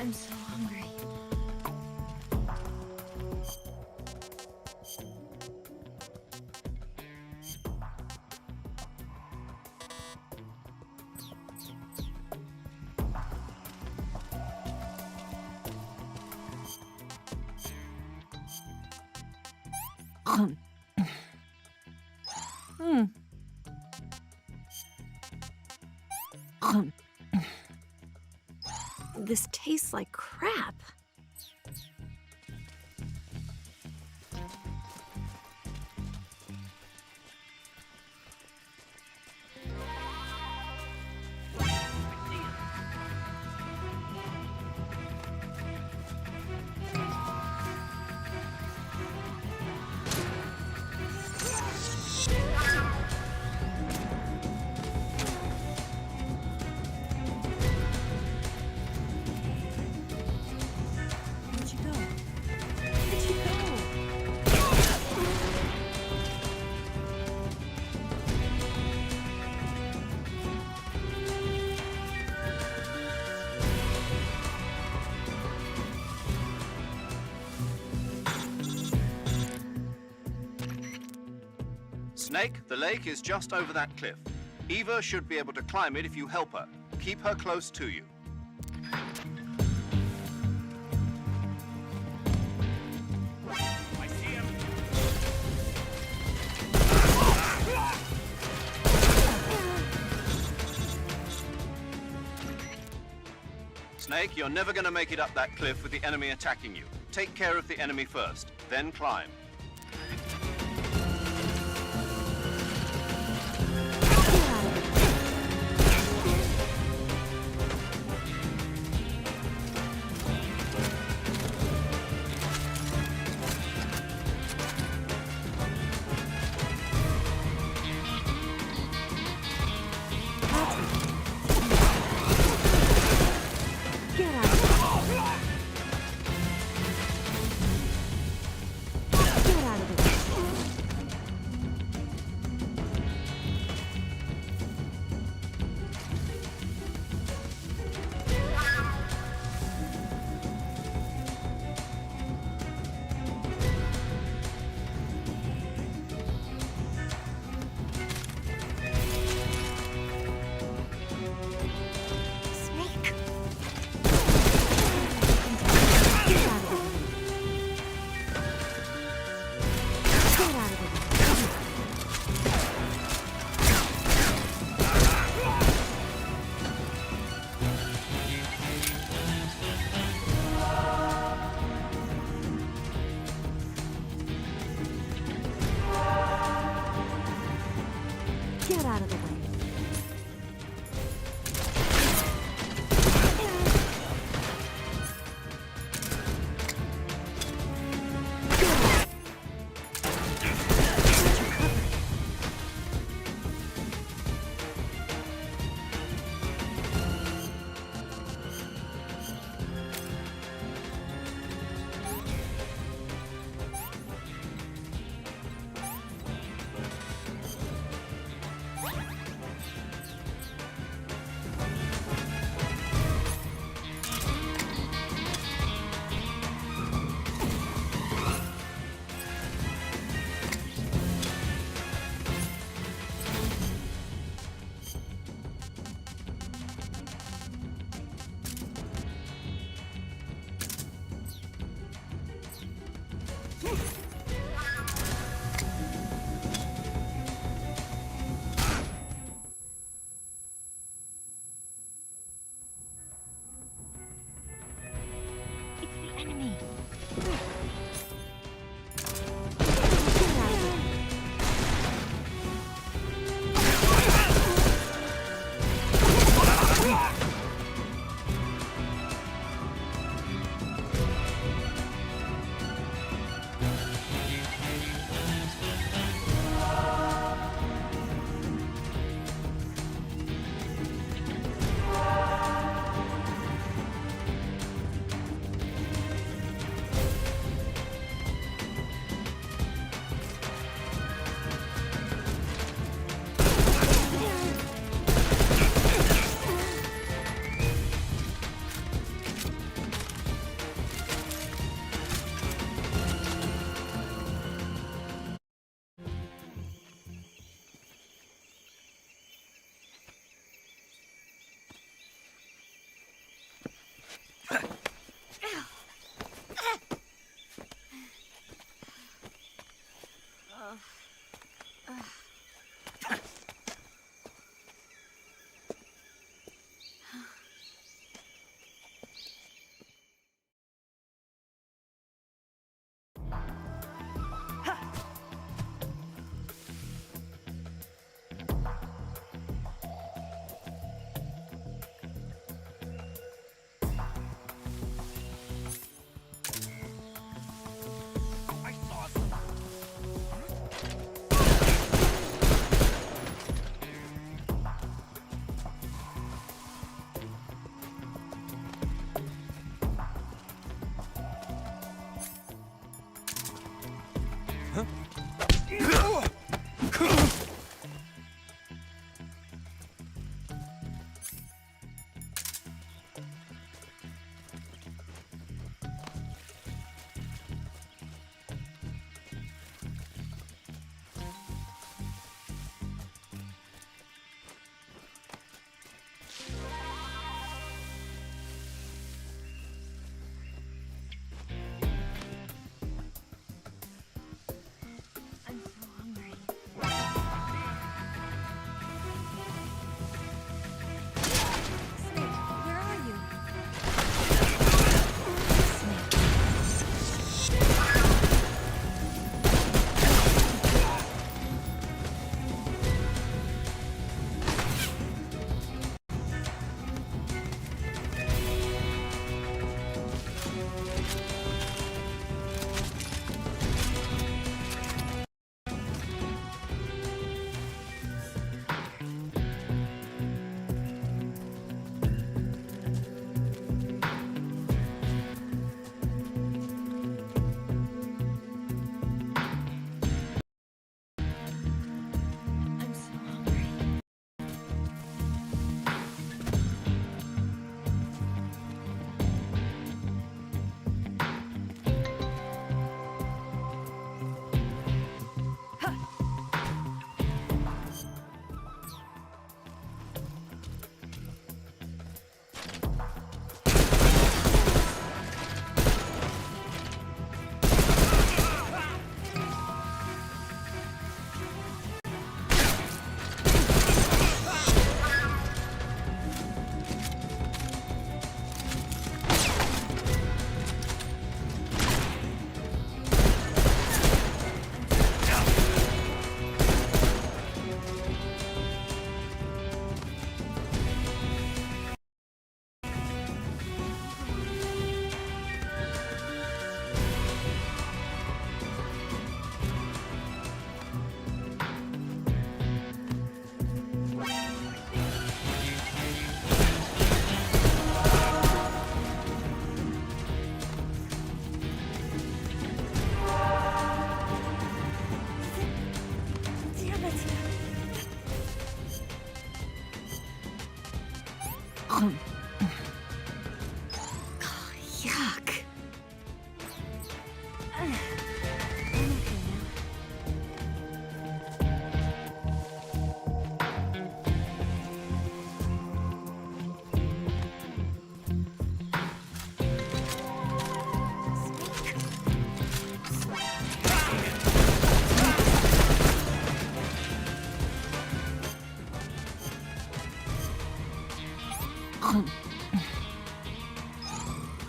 I'm so hungry. This tastes like crap. Snake, the lake is just over that cliff. Eva should be able to climb it if you help her. Keep her close to you. I see him. Snake, you're never going to make it up that cliff with the enemy attacking you. Take care of the enemy first, then climb. Get out of the way.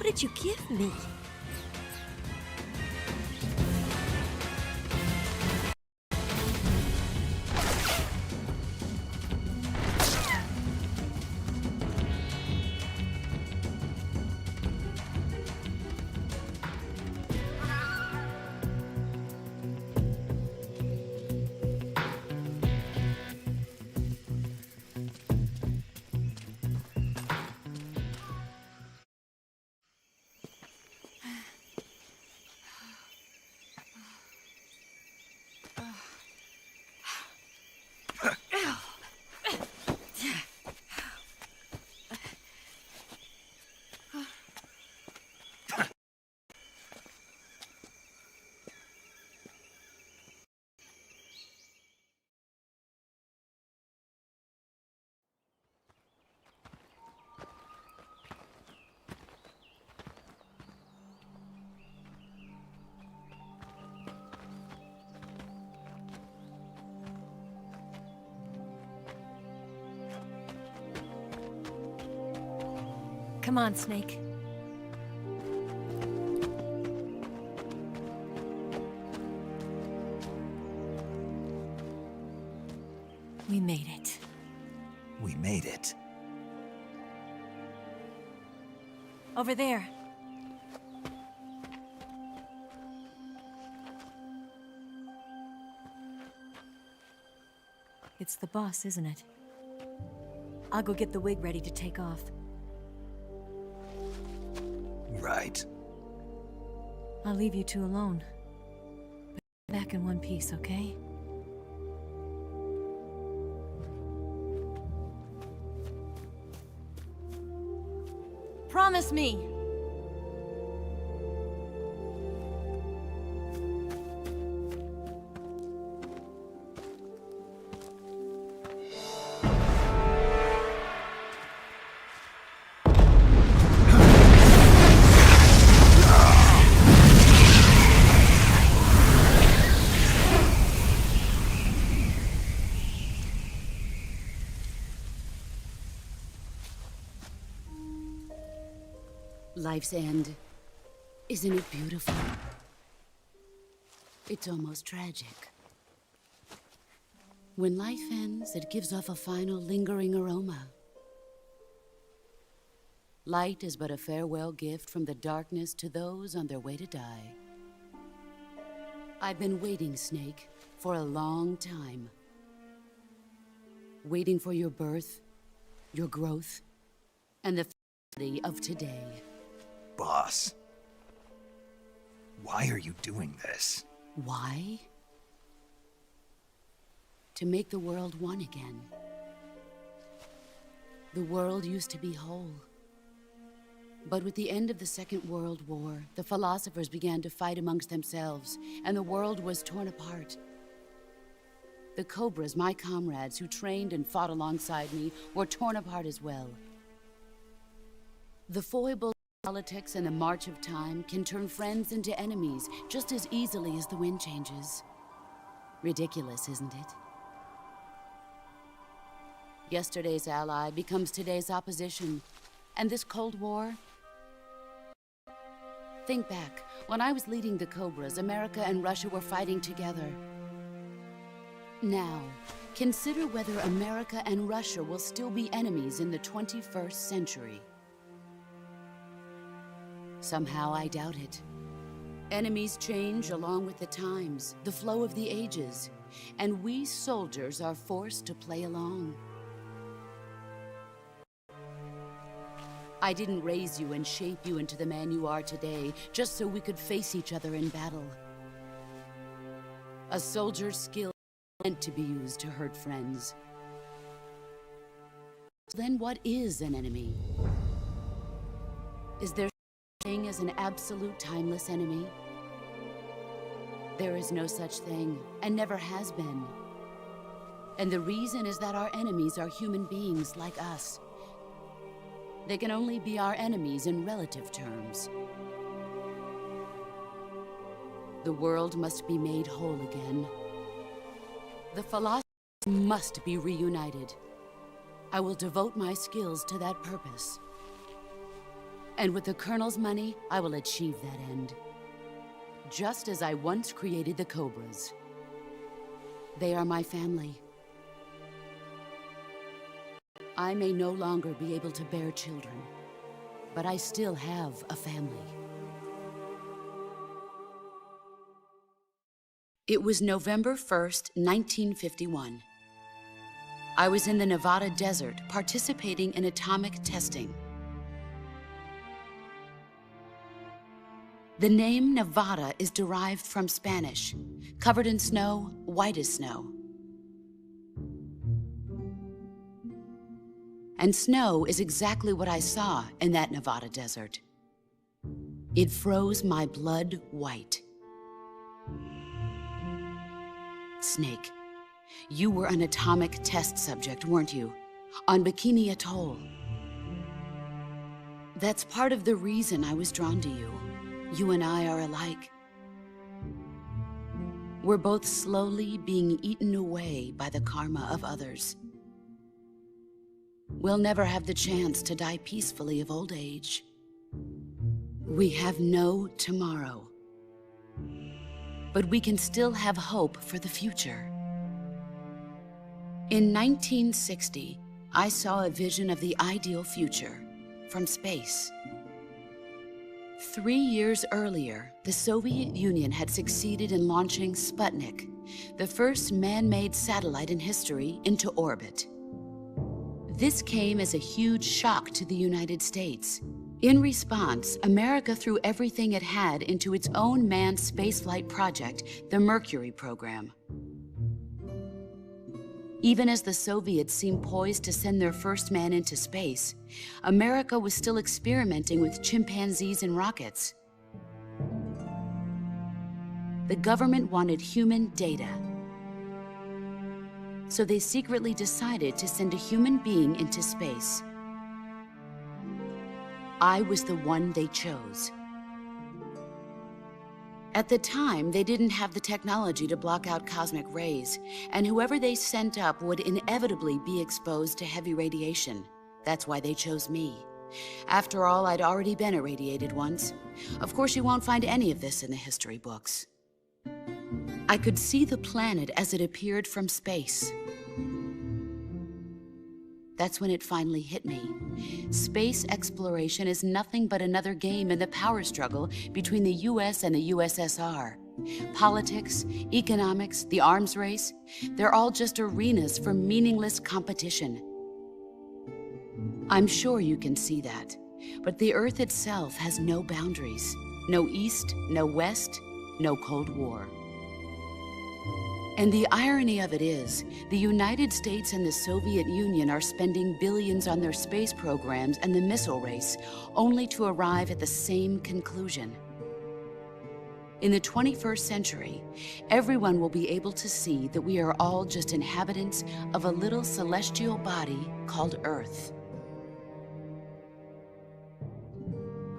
did you give me? Come on, Snake. We made it. We made it. Over there. It's the boss, isn't it? I'll go get the wig ready to take off. Right. I'll leave you two alone. But back in one piece, okay? Promise me! Life's end. Isn't it beautiful? It's almost tragic. When life ends, it gives off a final lingering aroma. Light is but a farewell gift from the darkness to those on their way to die. I've been waiting, Snake, for a long time. Waiting for your birth, your growth, and the finality of today. Boss. Why are you doing this? Why? To make the world one again. The world used to be whole. But with the end of the Second World War, the philosophers began to fight amongst themselves, and the world was torn apart. The Cobras, my comrades who trained and fought alongside me, were torn apart as well. The foibles of politics and the march of time can turn friends into enemies just as easily as the wind changes. Ridiculous, isn't it? Yesterday's ally becomes today's opposition, and this Cold War... Think back. When I was leading the Cobras, America and Russia were fighting together. Now, consider whether America and Russia will still be enemies in the 21st century. Somehow I doubt it. Enemies change along with the times, the flow of the ages, and we soldiers are forced to play along. I didn't raise you and shape you into the man you are today just so we could face each other in battle. A soldier's skill is meant to be used to hurt friends. Then what is an enemy? Is there such thing as an absolute timeless enemy? There is no such thing, and never has been. And the reason is that our enemies are human beings like us. They can only be our enemies in relative terms. The world must be made whole again. The philosophers must be reunited. I will devote my skills to that purpose. And with the Colonel's money, I will achieve that end. Just as I once created the Cobras. They are my family. I may no longer be able to bear children, but I still have a family. It was November 1st, 1951. I was in the Nevada desert participating in atomic testing. The name Nevada is derived from Spanish, covered in snow, white as snow. And snow is exactly what I saw in that Nevada desert. It froze my blood white. Snake, you were an atomic test subject, weren't you? On Bikini Atoll. That's part of the reason I was drawn to you. You and I are alike. We're both slowly being eaten away by the karma of others. We'll never have the chance to die peacefully of old age. We have no tomorrow. But we can still have hope for the future. In 1960, I saw a vision of the ideal future from space. 3 years earlier, the Soviet Union had succeeded in launching Sputnik, the first man-made satellite in history, into orbit. This came as a huge shock to the United States. In response, America threw everything it had into its own manned spaceflight project, the Mercury program. Even as the Soviets seemed poised to send their first man into space, America was still experimenting with chimpanzees and rockets. The government wanted human data. So they secretly decided to send a human being into space. I was the one they chose. At the time, they didn't have the technology to block out cosmic rays, and whoever they sent up would inevitably be exposed to heavy radiation. That's why they chose me. After all, I'd already been irradiated once. Of course, you won't find any of this in the history books. I could see the planet as it appeared from space. That's when it finally hit me. Space exploration is nothing but another game in the power struggle between the US and the USSR. Politics, economics, the arms race, they're all just arenas for meaningless competition. I'm sure you can see that, but the Earth itself has no boundaries. No East, no West, no Cold War. And the irony of it is, the United States and the Soviet Union are spending billions on their space programs and the missile race, only to arrive at the same conclusion. In the 21st century, everyone will be able to see that we are all just inhabitants of a little celestial body called Earth.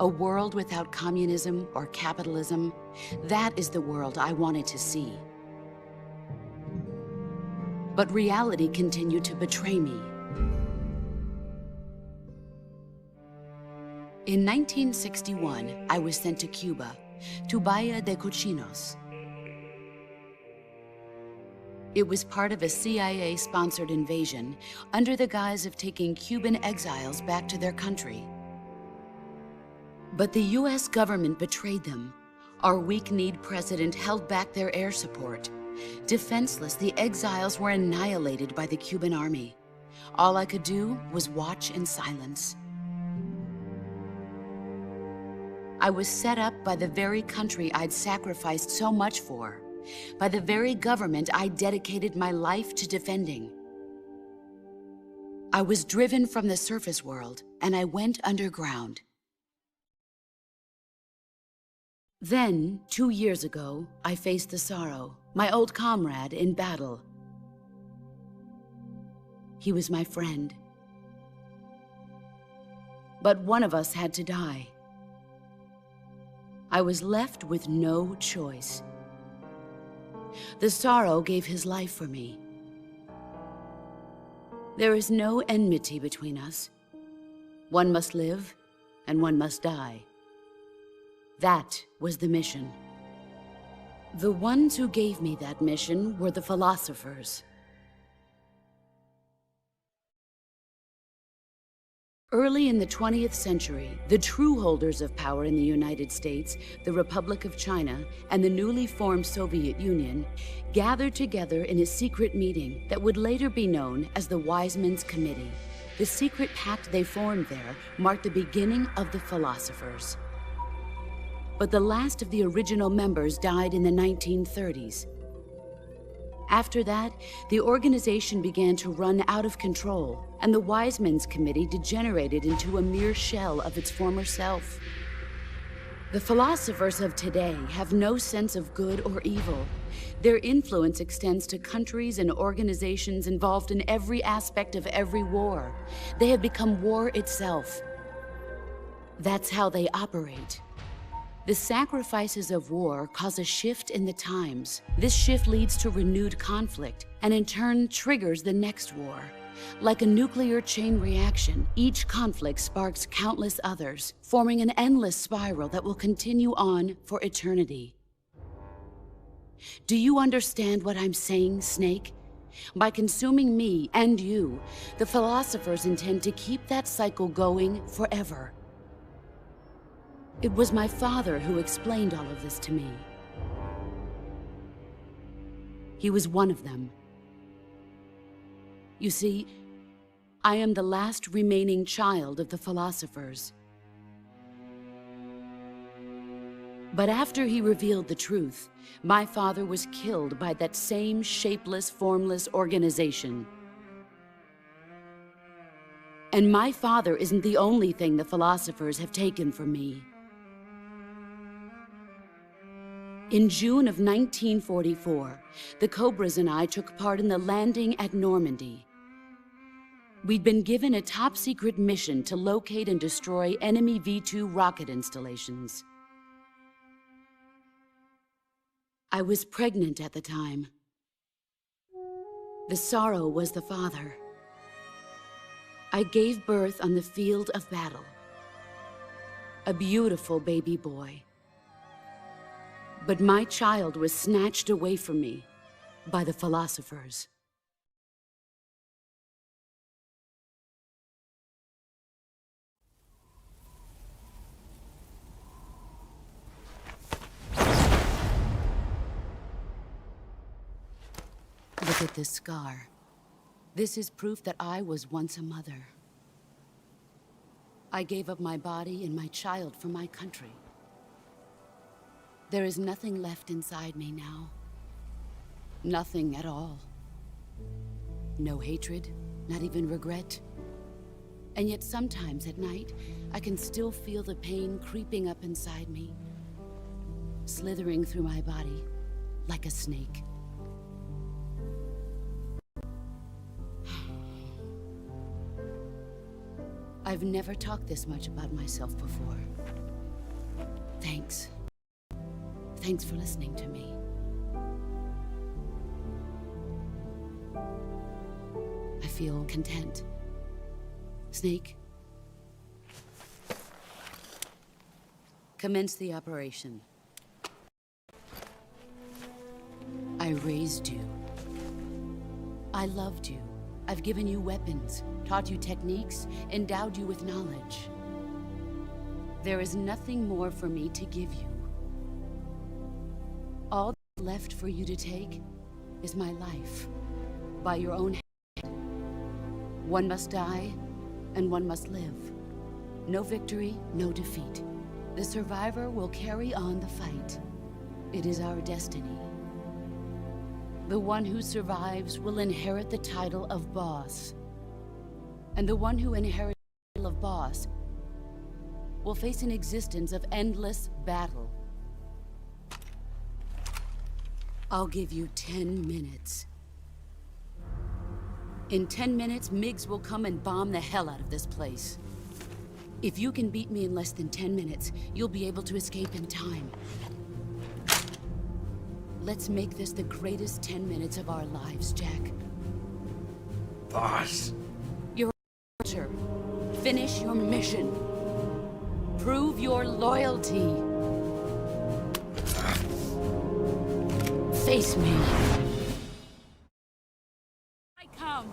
A world without communism or capitalism, that is the world I wanted to see. But reality continued to betray me. In 1961, I was sent to Cuba, to Bahia de Cochinos. It was part of a CIA-sponsored invasion under the guise of taking Cuban exiles back to their country. But the US government betrayed them. Our weak-kneed president held back their air support. Defenseless, the exiles were annihilated by the Cuban army. All I could do was watch in silence. I was set up by the very country I'd sacrificed so much for, by the very government I dedicated my life to defending. I was driven from the surface world, and I went underground. Then, 2 years ago, I faced the sorrow, my old comrade in battle. He was my friend. But one of us had to die. I was left with no choice. The sorrow gave his life for me. There is no enmity between us. One must live, and one must die. That was the mission. The ones who gave me that mission were the philosophers. Early in the 20th century, the true holders of power in the United States, the Republic of China, and the newly formed Soviet Union gathered together in a secret meeting that would later be known as the Wise Men's Committee. The secret pact they formed there marked the beginning of the philosophers. But the last of the original members died in the 1930s. After that, the organization began to run out of control, and the Wise Men's Committee degenerated into a mere shell of its former self. The philosophers of today have no sense of good or evil. Their influence extends to countries and organizations involved in every aspect of every war. They have become war itself. That's how they operate. The sacrifices of war cause a shift in the times. This shift leads to renewed conflict, and in turn triggers the next war. Like a nuclear chain reaction, each conflict sparks countless others, forming an endless spiral that will continue on for eternity. Do you understand what I'm saying, Snake? By consuming me and you, the philosophers intend to keep that cycle going forever. It was my father who explained all of this to me. He was one of them. You see, I am the last remaining child of the philosophers. But after he revealed the truth, my father was killed by that same shapeless, formless organization. And my father isn't the only thing the philosophers have taken from me. In June of 1944, the Cobras and I took part in the landing at Normandy. We'd been given a top-secret mission to locate and destroy enemy V-2 rocket installations. I was pregnant at the time. The sorrow was the father. I gave birth on the field of battle. A beautiful baby boy. But my child was snatched away from me by the philosophers. Look at this scar. This is proof that I was once a mother. I gave up my body and my child for my country. There is nothing left inside me now. Nothing at all. No hatred, not even regret. And yet sometimes at night, I can still feel the pain creeping up inside me, slithering through my body like a snake. I've never talked this much about myself before. Thanks. Thanks for listening to me. I feel content. Snake, commence the operation. I raised you. I loved you. I've given you weapons, taught you techniques, endowed you with knowledge. There is nothing more for me to give you. All left for you to take is my life, by your own hand. One must die, and one must live. No victory, no defeat. The survivor will carry on the fight. It is our destiny. The one who survives will inherit the title of boss. And the one who inherits the title of boss will face an existence of endless battle. I'll give you 10 minutes. In 10 minutes, MiGs will come and bomb the hell out of this place. If you can beat me in less than 10 minutes, you'll be able to escape in time. Let's make this the greatest 10 minutes of our lives, Jack. Boss. You're a soldier. Finish your mission. Prove your loyalty. Face me. I come.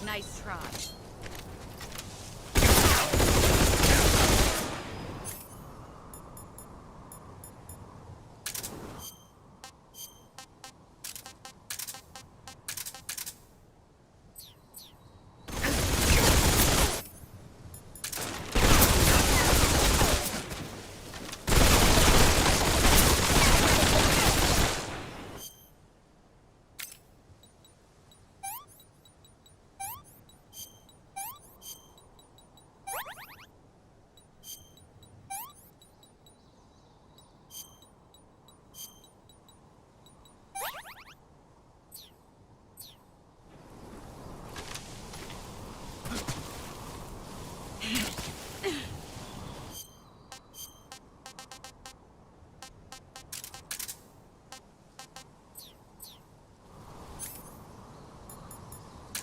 Nice try.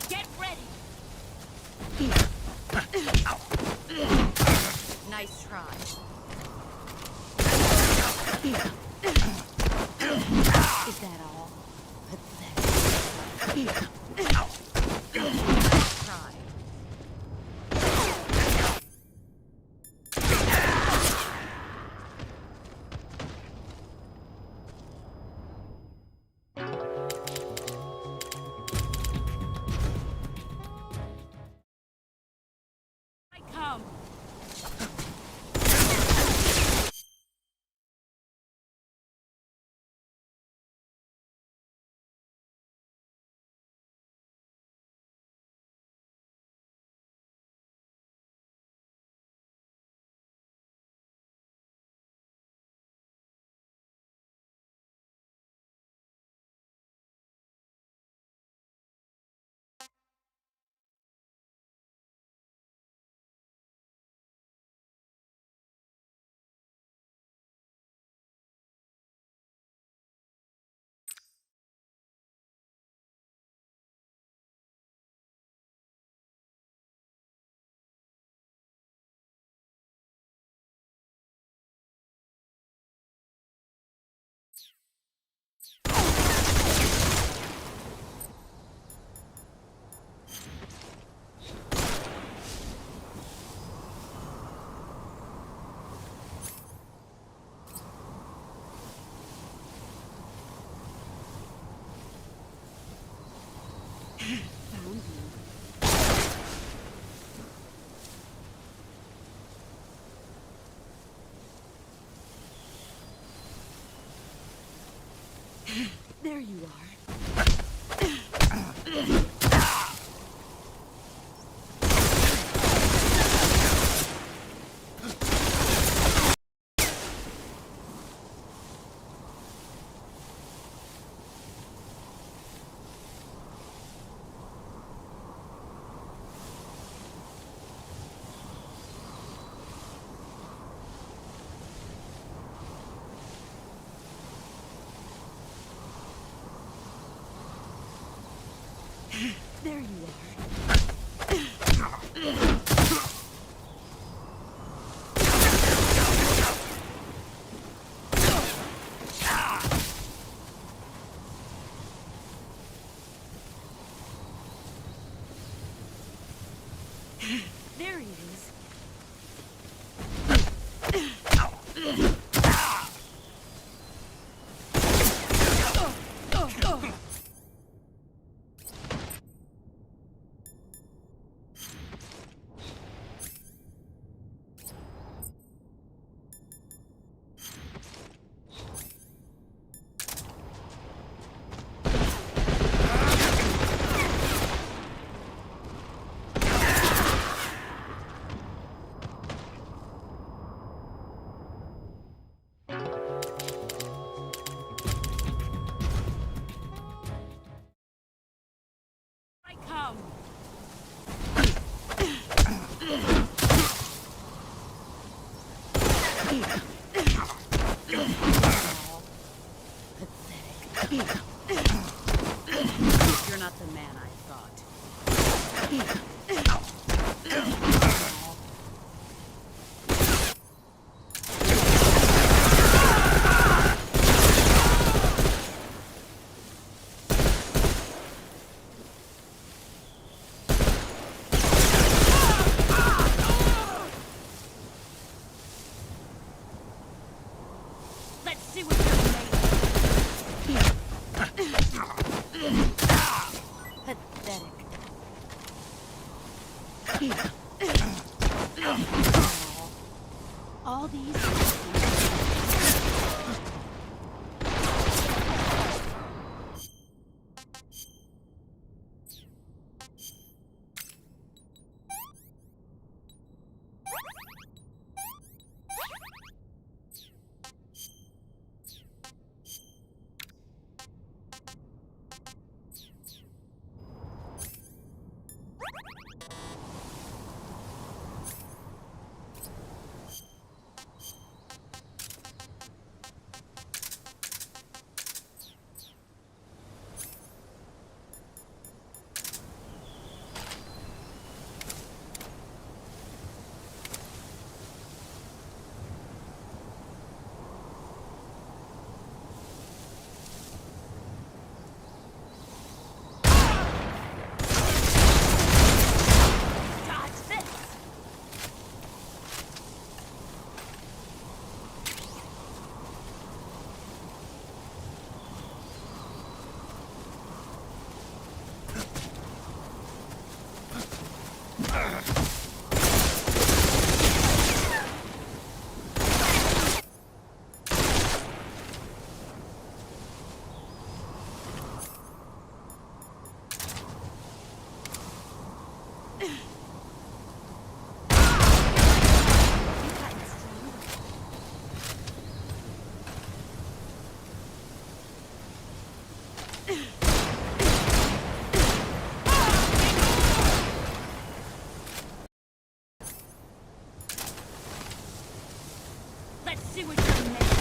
Get ready. Nice try. Is that all? Pathetic. Nice try. I come. There you are. There you are. There he is. Pathetic. You're not the man I thought. All these. Let's see what you're made of.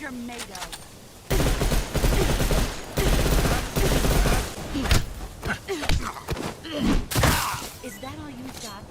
You're made of. Is that all you got?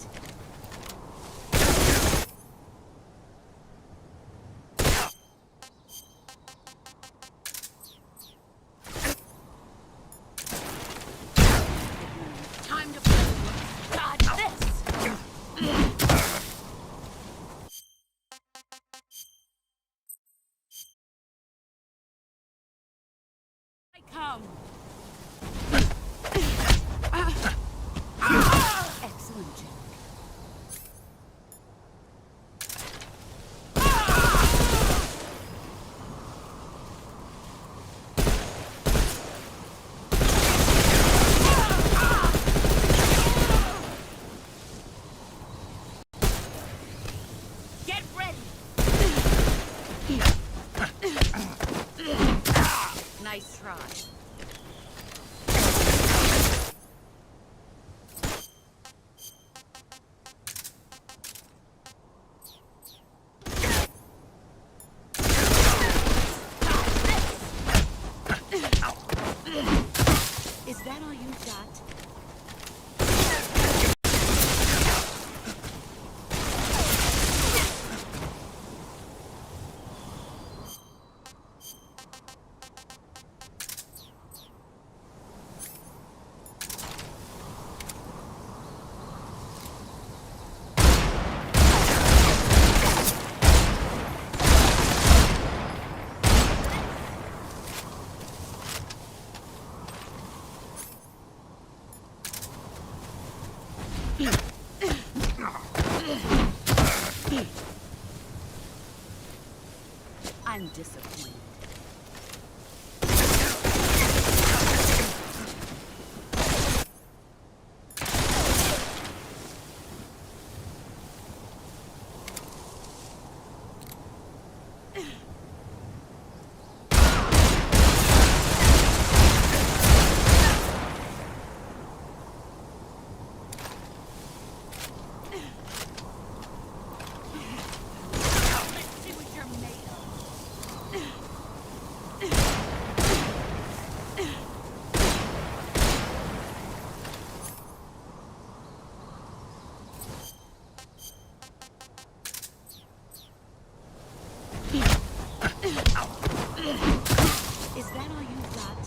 I'm disappointed. Is that all you've got?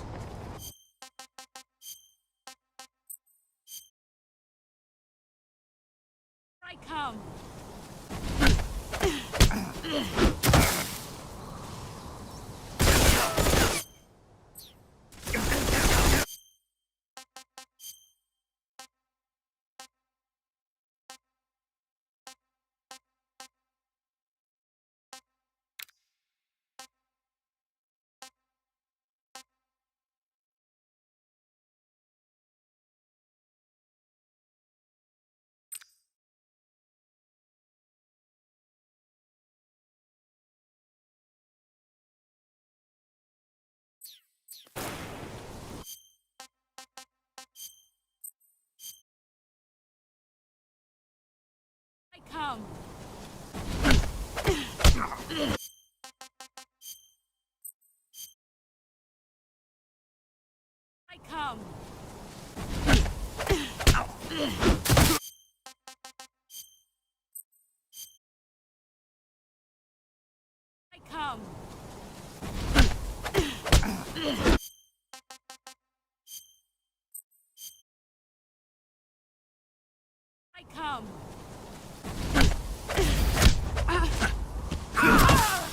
I come. I come. I come. I come. I come.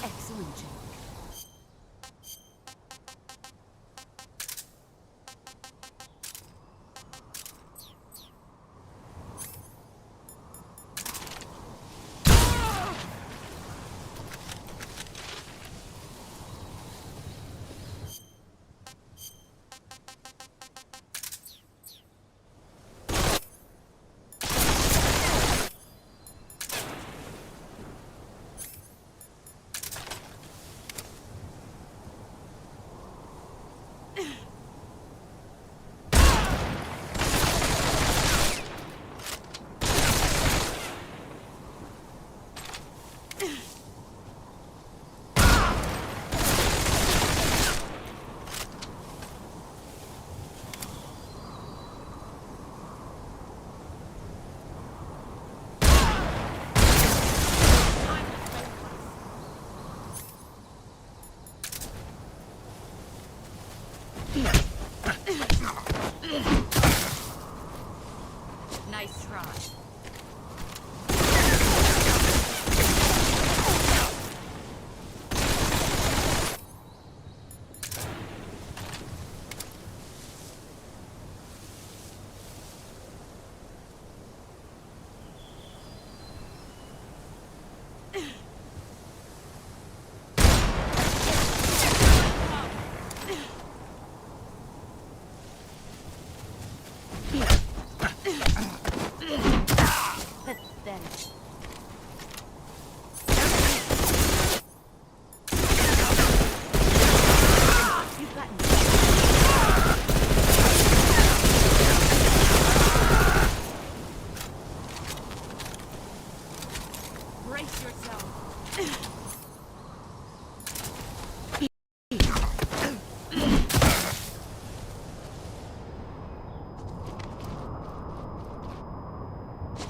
Excellent job. Nice try. Pathetic. You've gotten brace yourself.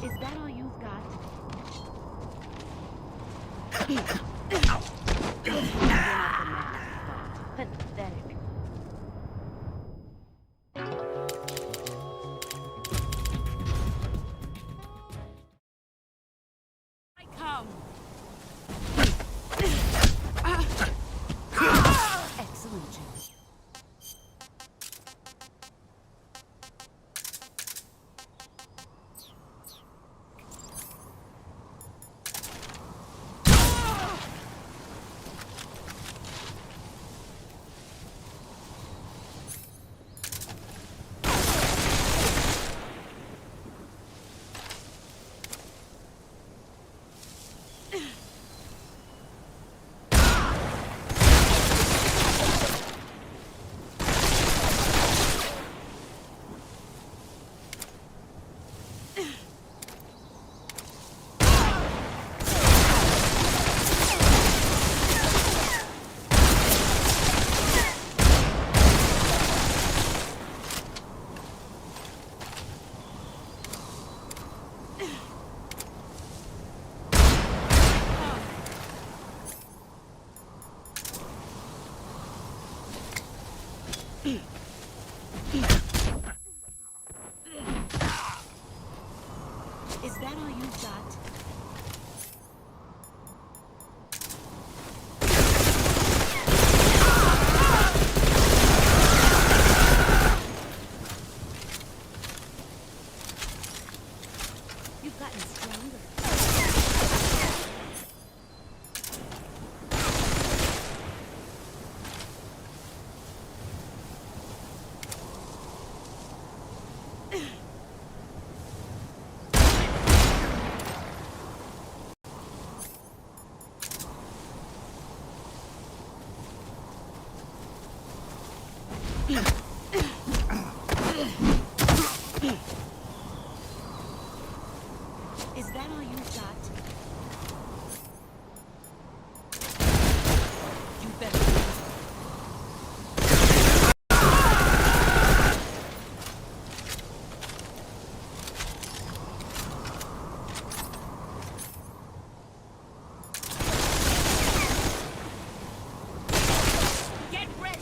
Is that all you've got? Pathetic. I come. Excellent job. got? You've gotten stronger. Is that all you've got? You better. Get ready.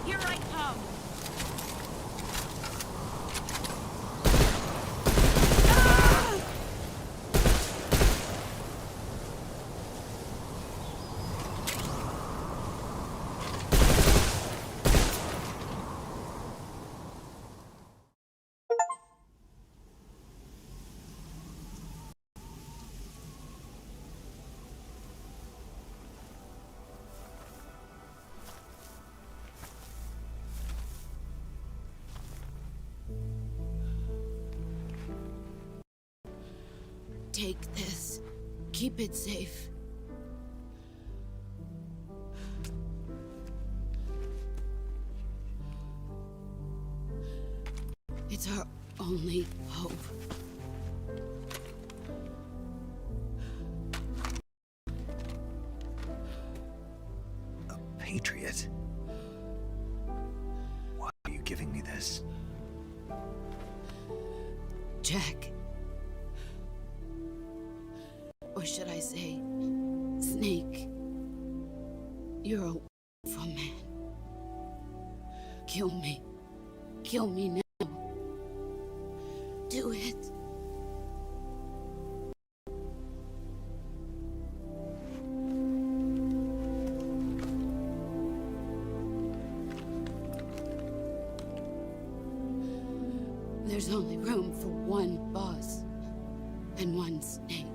Here I come. Take this. Keep it safe. It's our only hope. A patriot? Why are you giving me this? Jack. Or should I say, Snake? You're a wonderful man. Kill me. Kill me now. Do it. There's only room for one boss and one snake.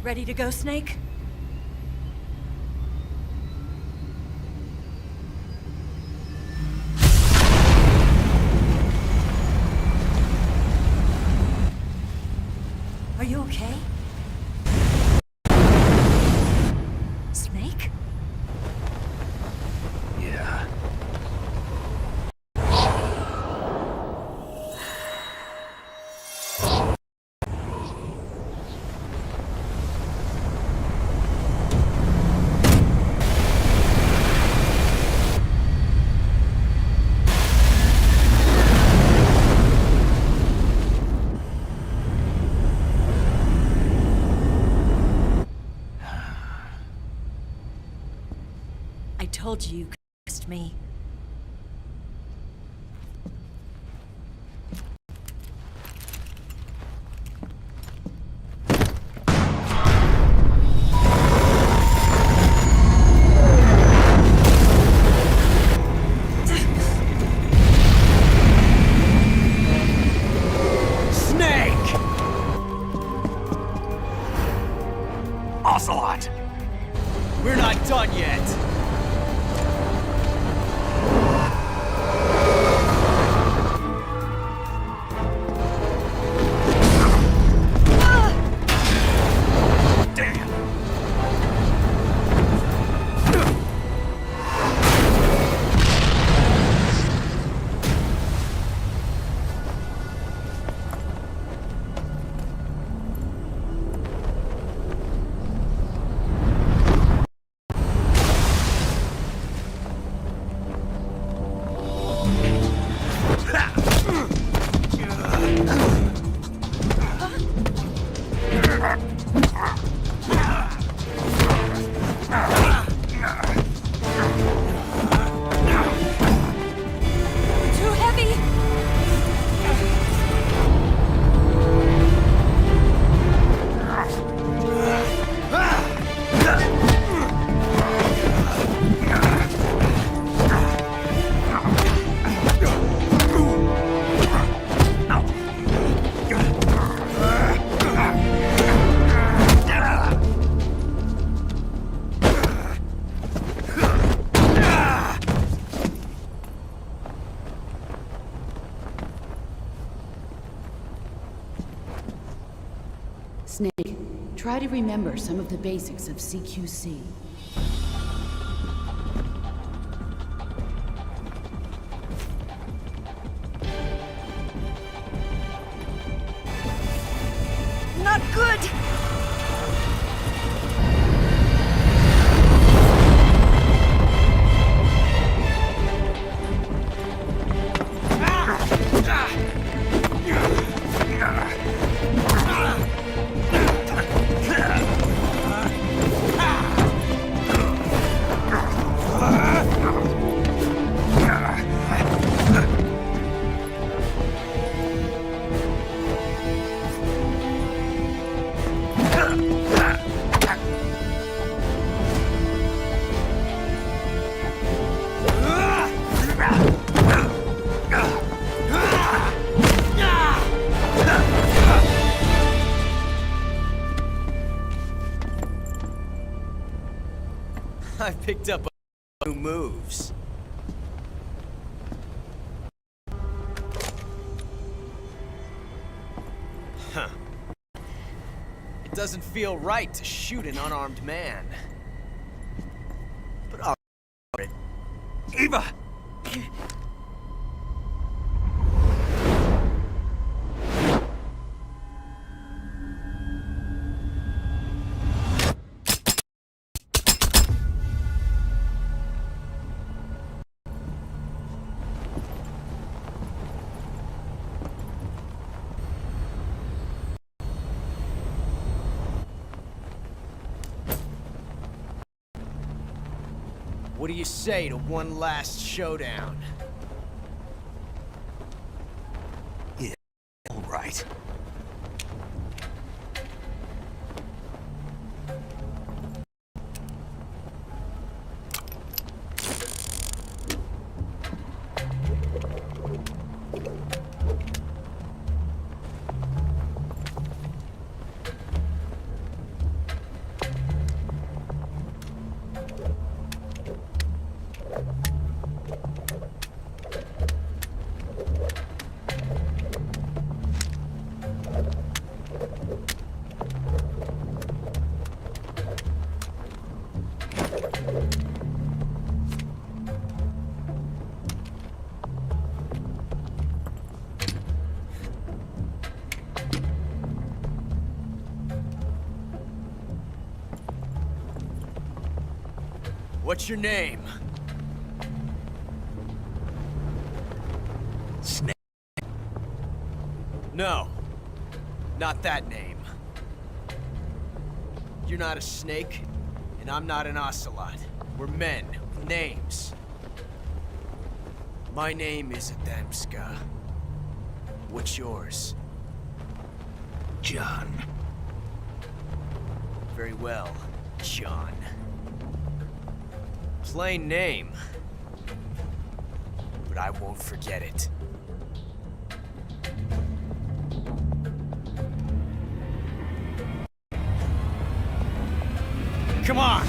Ready to go, Snake? Are you okay? Snake? Yeah. I told you could trust me. Snake! Ocelot! We're not done yet. Too heavy! Snake, try to remember some of the basics of CQC. Not good! I picked up a new moves. Huh. It doesn't feel right to shoot an unarmed man. But I'll it. Eva! What do you say to one last showdown? Yeah, all right. What's your name? Snake. No. Not that name. You're not a snake, and I'm not an ocelot. We're men with names. My name is Adamska. What's yours? John. Very well, John. Plain name. But I won't forget it. Come on!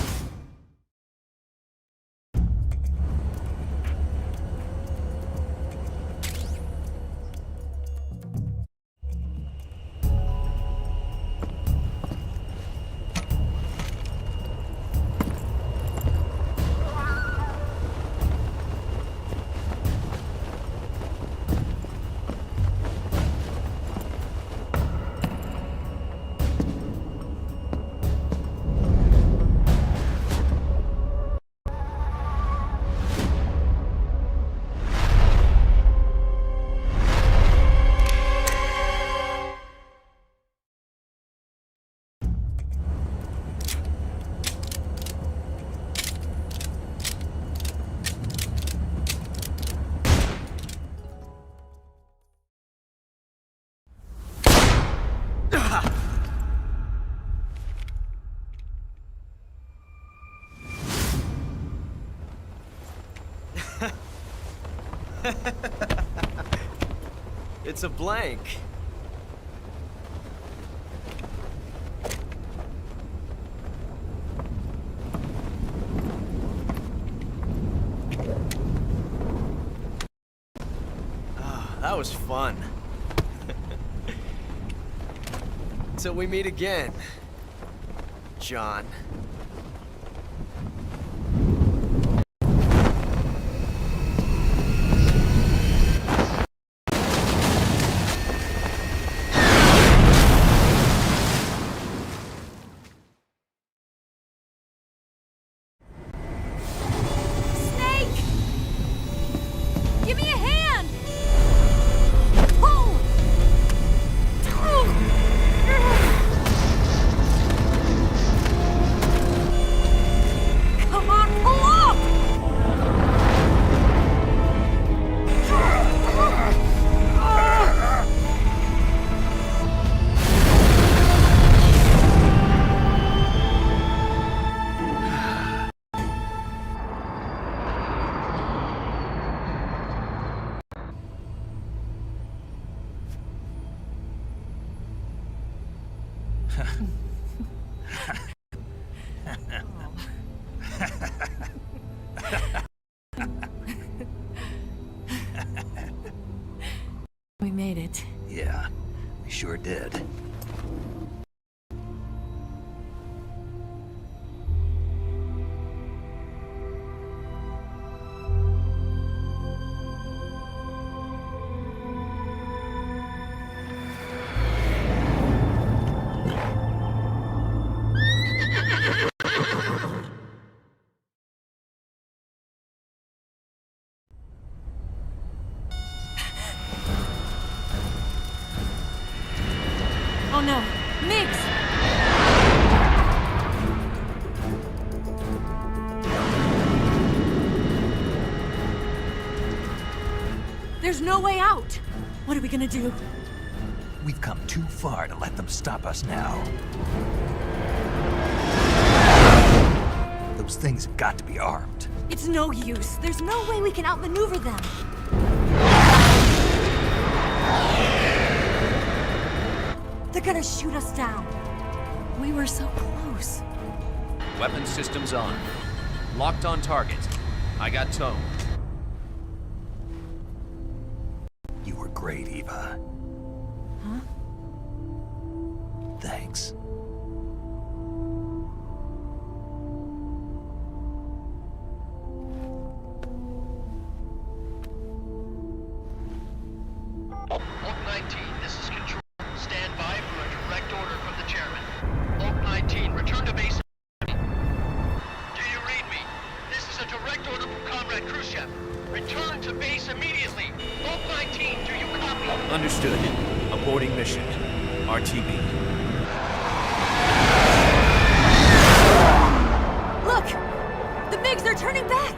It's a blank. Ah, that was fun. Till we meet again, John. We made it. Yeah, we sure did. Oh no, Migs! There's no way out! What are we gonna do? We've come too far to let them stop us now. Those things have got to be armed. It's no use. There's no way we can outmaneuver them. They're gonna shoot us down. We were so close. Weapon systems on. Locked on target. I got tone. You were great, Eva. Huh? Thanks. Oak 19, this is Control. Stand by for a direct order from the chairman. Oak 19, return to base. Do you read me? base immediately. Vault 19, do you copy? Understood. Aborting mission. RTB. Look! The MiGs are turning back!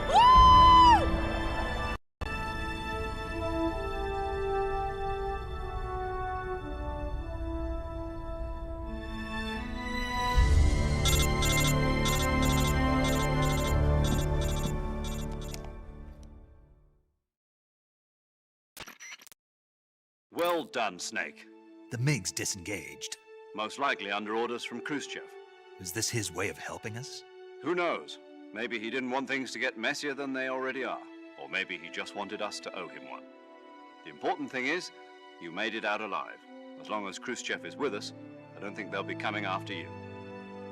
Woo! Well done, Snake. The MiG's disengaged. Most likely under orders from Khrushchev. Is this his way of helping us? Who knows? Maybe he didn't want things to get messier than they already are. Or maybe he just wanted us to owe him one. The important thing is, you made it out alive. As long as Khrushchev is with us, I don't think they'll be coming after you.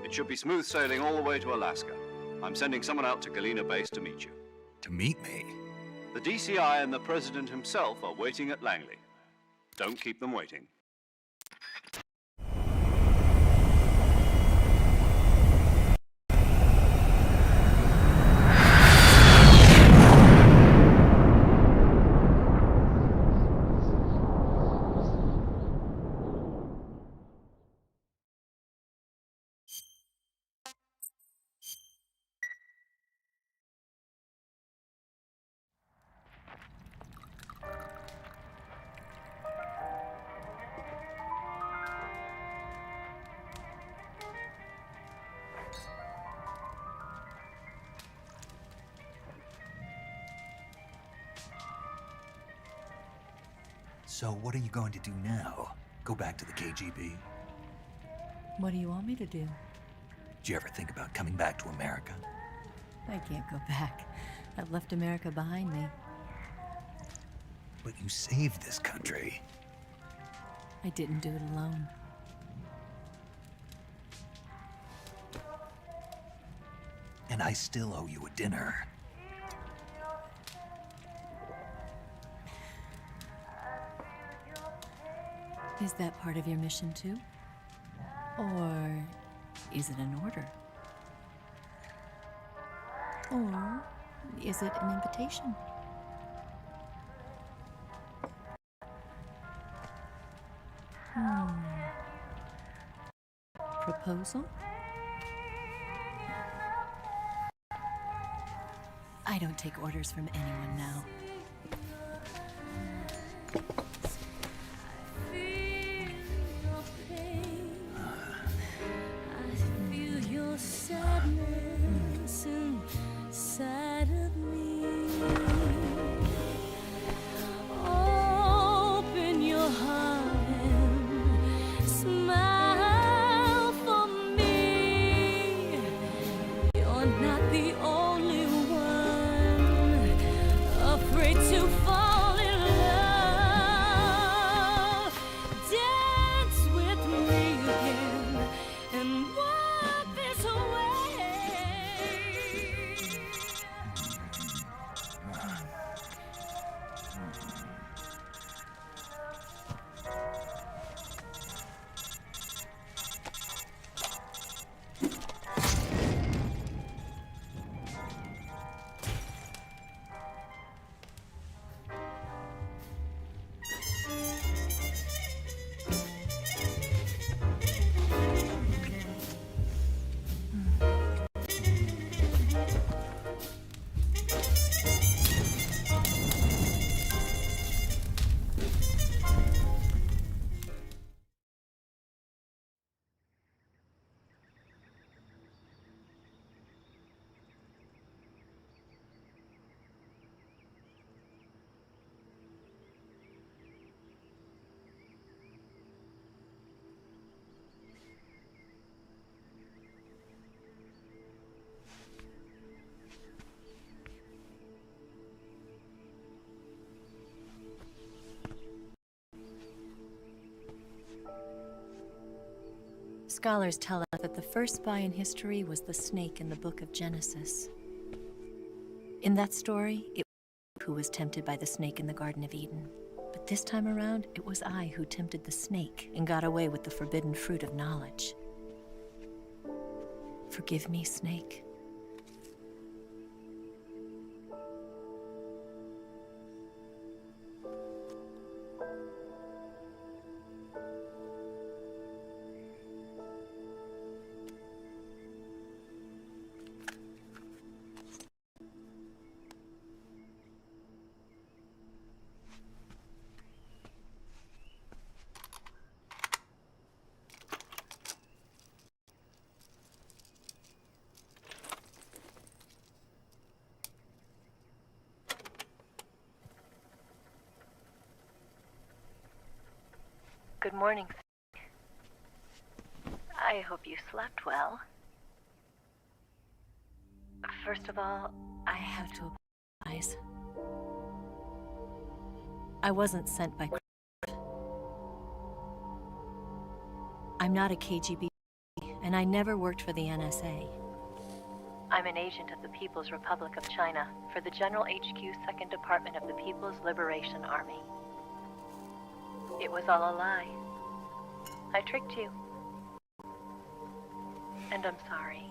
It should be smooth sailing all the way to Alaska. I'm sending someone out to Galena Base to meet you. To meet me? The DCI and the President himself are waiting at Langley. Don't keep them waiting. So what are you going to do now? Go back to the KGB? What do you want me to do? Did you ever think about coming back to America? I can't go back. I've left America behind me. But you saved this country. I didn't do it alone. And I still owe you a dinner. Is that part of your mission too? Or is it an order? Or is it an invitation? Proposal? I don't take orders from anyone now. Scholars tell us that the first spy in history was the snake in the book of Genesis. In that story, it was who was tempted by the snake in the Garden of Eden. But this time around, it was I who tempted the snake and got away with the forbidden fruit of knowledge. Forgive me, Snake. Good morning. I hope you slept well. First of all, I have to apologize. I wasn't sent by... I'm not a KGB, and I never worked for the NSA. I'm an agent of the People's Republic of China for the General HQ 2nd Department of the People's Liberation Army. It was all a lie. I tricked you. And I'm sorry.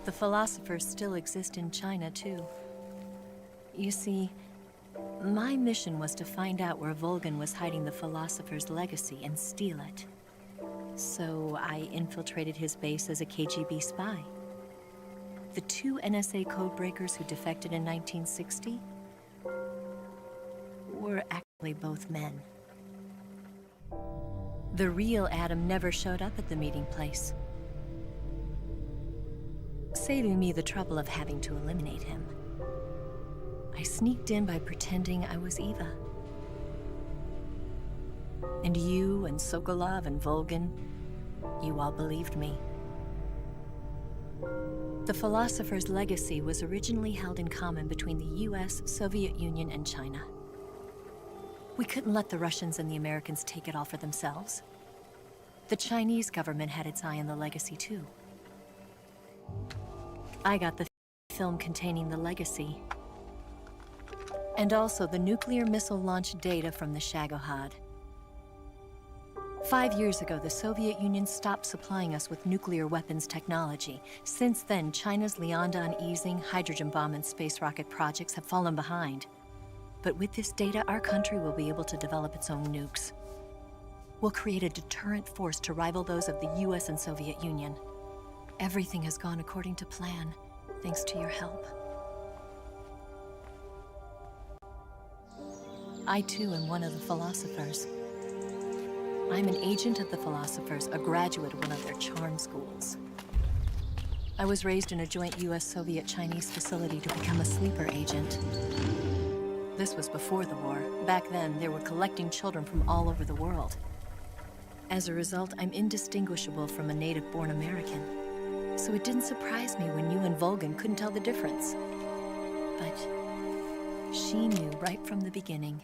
The philosophers still exist in China, too. You see, my mission was to find out where Volgan was hiding the philosopher's legacy and steal it. So I infiltrated his base as a KGB spy. The 2 NSA codebreakers who defected in 1960 were actually both men. The real Adam never showed up at the meeting place, saving me the trouble of having to eliminate him. I sneaked in by pretending I was Eva. And you and Sokolov and Volgan, you all believed me. The philosopher's legacy was originally held in common between the US, Soviet Union, and China. We couldn't let the Russians and the Americans take it all for themselves. The Chinese government had its eye on the legacy, too. I got the film containing the legacy, and also the nuclear missile launch data from the Shagohod. 5 years ago, the Soviet Union stopped supplying us with nuclear weapons technology. Since then, China's Liaodong easing, hydrogen bomb, and space rocket projects have fallen behind. But with this data, our country will be able to develop its own nukes. We'll create a deterrent force to rival those of the US and Soviet Union. Everything has gone according to plan, thanks to your help. I too am one of the philosophers. I'm an agent of the philosophers, a graduate of one of their charm schools. I was raised in a joint US-Soviet-Chinese facility to become a sleeper agent. This was before the war. Back then, they were collecting children from all over the world. As a result, I'm indistinguishable from a native-born American. So it didn't surprise me when you and Volgan couldn't tell the difference. But she knew right from the beginning.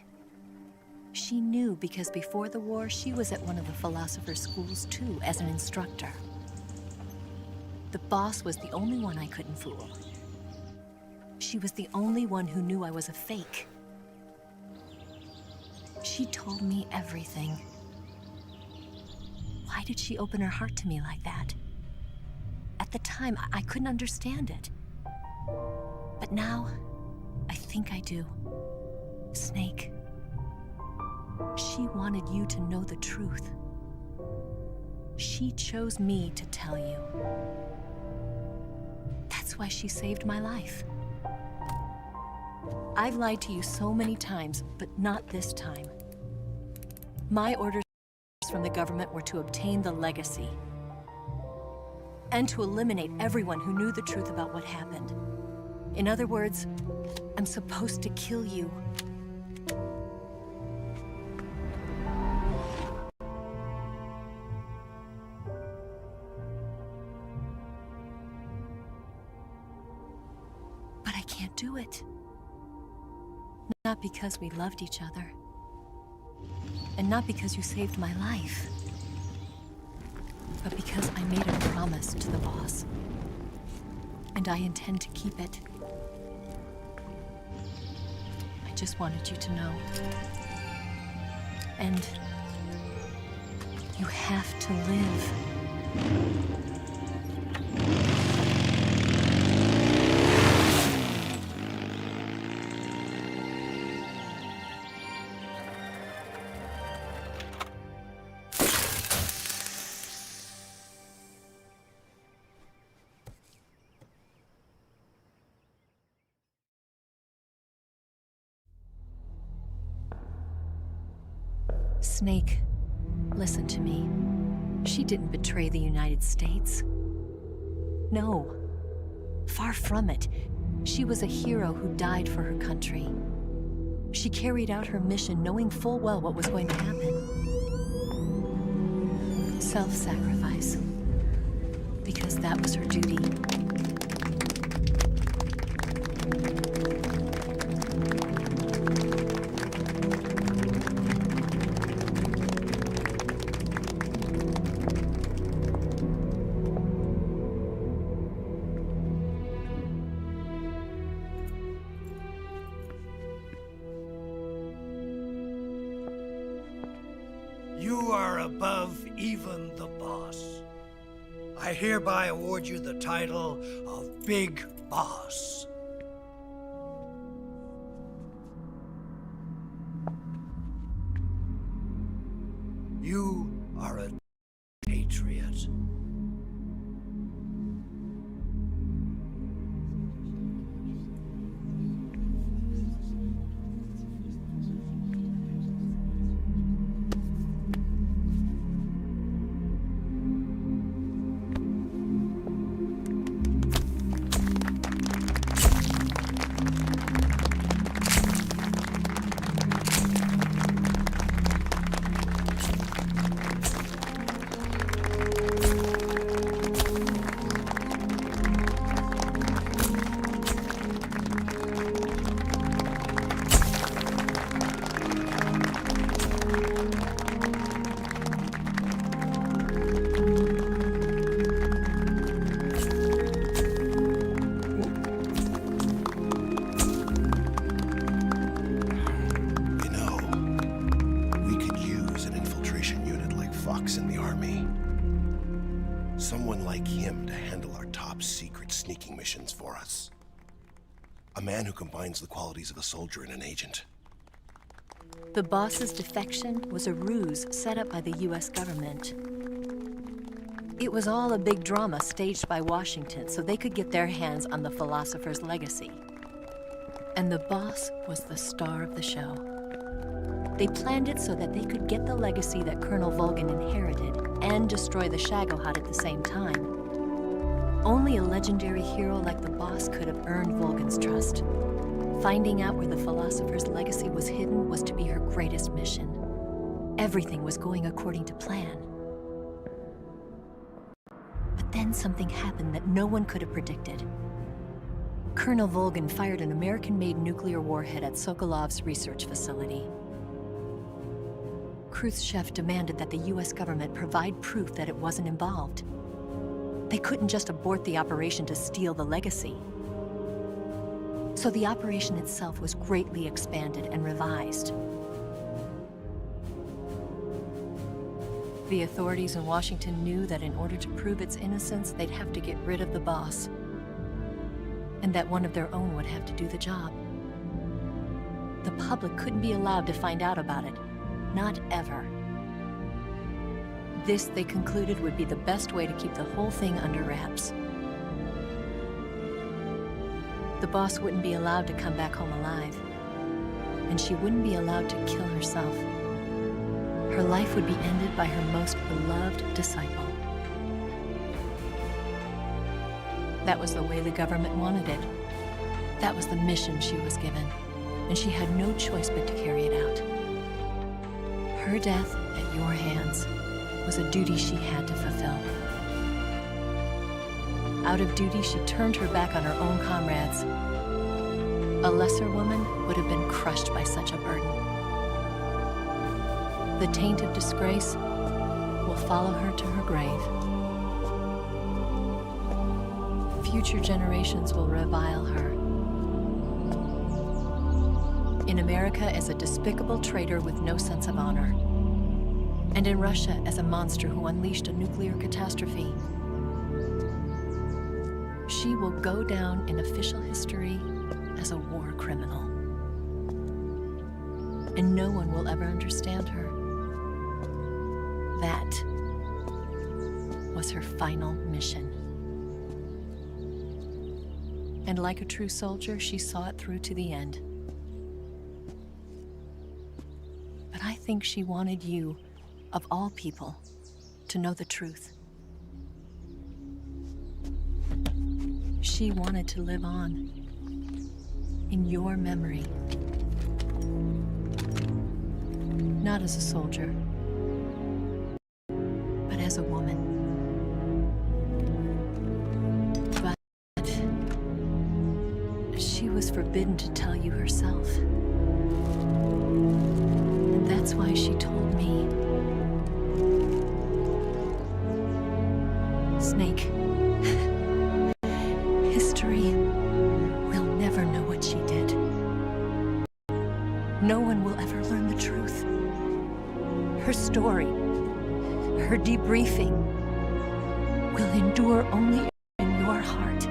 She knew because before the war, she was at one of the philosopher's schools too, as an instructor. The boss was the only one I couldn't fool. She was the only one who knew I was a fake. She told me everything. Why did she open her heart to me like that? At the time, I couldn't understand it. But now, I think I do. Snake. She wanted you to know the truth. She chose me to tell you. That's why she saved my life. I've lied to you so many times, but not this time. My orders from the government were to obtain the legacy and to eliminate everyone who knew the truth about what happened. In other words, I'm supposed to kill you. But I can't do it. Not because we loved each other. And not because you saved my life. But because I made a promise to the boss. And I intend to keep it. I just wanted you to know. And you have to live. Snake, listen to me. She didn't betray the United States. No. Far from it. She was a hero who died for her country. She carried out her mission knowing full well what was going to happen. Self-sacrifice. Because that was her duty. You are above even the boss. I hereby award you the title of Big Boss. You are a patriot. In the army. Someone like him to handle our top secret sneaking missions for us. A man who combines the qualities of a soldier and an agent. The boss's defection was a ruse set up by the US government. It was all a big drama staged by Washington so they could get their hands on the philosopher's legacy. And the boss was the star of the show. They planned it so that they could get the legacy that Colonel Volgin inherited and destroy the Shagohod at the same time. Only a legendary hero like the boss could have earned Volgin's trust. Finding out where the philosopher's legacy was hidden was to be her greatest mission. Everything was going according to plan. But then something happened that no one could have predicted. Colonel Volgin fired an American-made nuclear warhead at Sokolov's research facility. Khrushchev demanded that the US government provide proof that it wasn't involved. They couldn't just abort the operation to steal the legacy. So the operation itself was greatly expanded and revised. The authorities in Washington knew that in order to prove its innocence, they'd have to get rid of the boss, and that one of their own would have to do the job. The public couldn't be allowed to find out about it. Not ever. This, they concluded, would be the best way to keep the whole thing under wraps. The boss wouldn't be allowed to come back home alive, and she wouldn't be allowed to kill herself. Her life would be ended by her most beloved disciple. That was the way the government wanted it. That was the mission she was given, and she had no choice but to carry it out. Her death at your hands was a duty she had to fulfill. Out of duty, she turned her back on her own comrades. A lesser woman would have been crushed by such a burden. The taint of disgrace will follow her to her grave. Future generations will revile her. In America as a despicable traitor with no sense of honor. And in Russia as a monster who unleashed a nuclear catastrophe. She will go down in official history as a war criminal. And no one will ever understand her. That was her final mission. And like a true soldier, she saw it through to the end. But I think she wanted you, of all people, to know the truth. She wanted to live on, in your memory. Not as a soldier, but as a woman. But she was forbidden to tell you herself. And that's why she told me. Snake, history will never know what she did. No one will ever learn the truth. Her story, her debriefing, will endure only in your heart.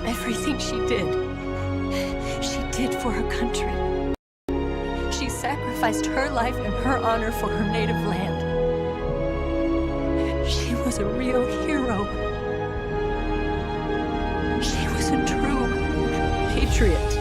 Everything she did for her country. She sacrificed her life and her honor for her native land. She was a real hero. She was a true patriot.